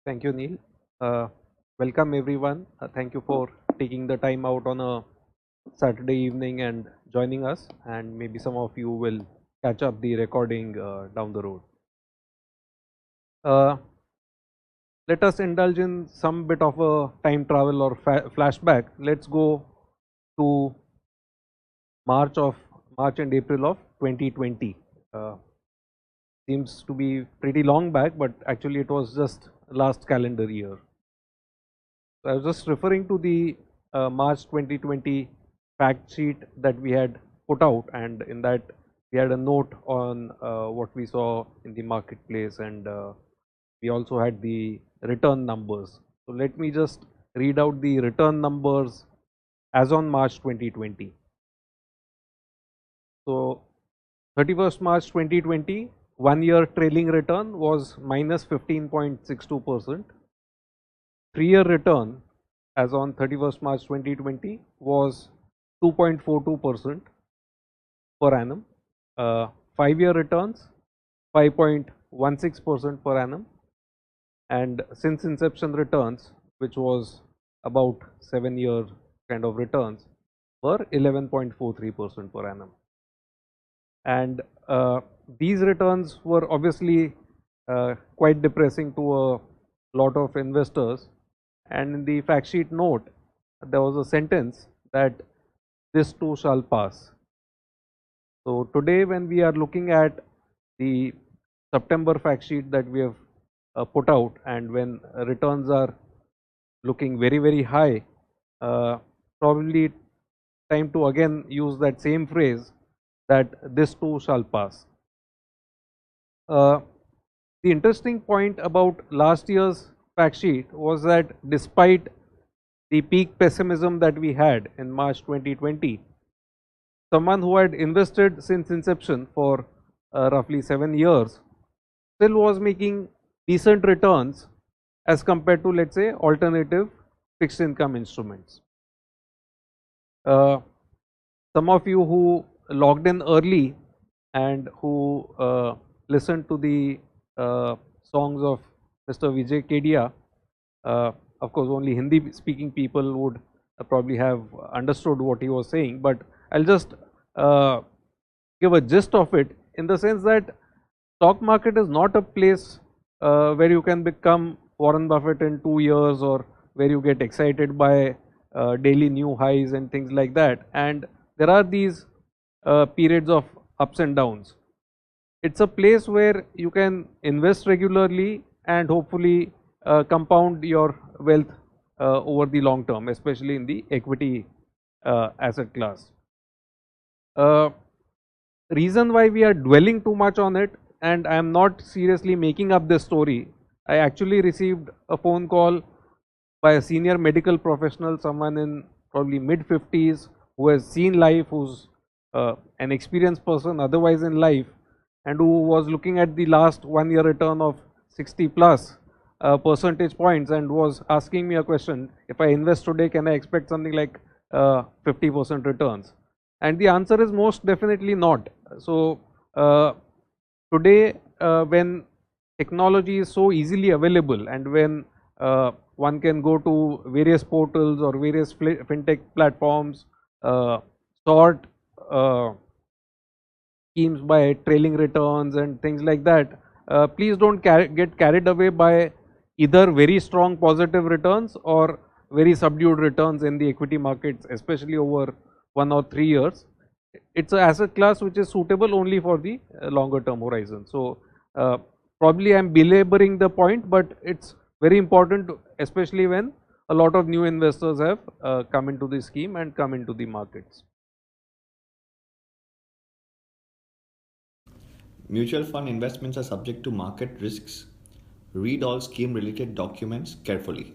Thank you, Neil. Uh, Welcome, everyone. Thank you for taking the time out on a Saturday evening and joining us. And maybe some of you will catch up the recording down the road. Uh, Let us indulge in some bit of a time travel or flashback. Let's go to March and April of 2020. Uh, Seems to be pretty long back, but actually it was just last calendar year. So I was just referring to the March 2020 fact sheet that we had put out, and in that we had a note on what we saw in the marketplace, and we also had the return numbers. So let me just read out the return numbers as on March 2020. So 31st March 2020, 1 year trailing return was minus 15.62%. 3-year return as on 31st March 2020 was 2.42% per annum. 5-year returns 5.16% per annum, and since inception returns, which was about 7-year kind of returns, were 11.43% per annum. And these returns were obviously quite depressing to a lot of investors. And in the fact sheet note, there was a sentence that this too shall pass. So today, when we are looking at the September fact sheet that we have put out, and when returns are looking very, very high, probably time to again use that same phrase that this too shall pass. The interesting point about last year's fact sheet was that despite the peak pessimism that we had in March 2020, someone who had invested since inception for roughly 7 years still was making decent returns as compared to, let's say, alternative fixed income instruments. Some of you who logged in early and who listened to the songs of Mr. Vijay Kedia, of course only Hindi speaking people would probably have understood what he was saying, but I'll just give a gist of it, in the sense that stock market is not a place where you can become Warren Buffett in 2 years, or where you get excited by daily new highs and things like that. And there are these periods of ups and downs. It's a place where you can invest regularly and hopefully compound your wealth over the long term, especially in the equity asset class. Reason why we are dwelling too much on it, and I am not seriously making up this story. I actually received a phone call by a senior medical professional, someone in probably mid-50s, who has seen life, who's an experienced person otherwise in life, and who was looking at the last 1 year return of 60 plus percentage points, and was asking me a question: if I invest today, can I expect something like 50% returns? And the answer is most definitely not. So today, when technology is so easily available, and when one can go to various portals or various fintech platforms, sort schemes by trailing returns and things like that, please don't get carried away by either very strong positive returns or very subdued returns in the equity markets, especially over 1 or 3 years. It's an asset class which is suitable only for the longer term horizon. So probably I'm belaboring the point, but it's very important, especially when a lot of new investors have come into the scheme and come into the markets. Mutual fund investments are subject to market risks. Read all scheme related documents carefully.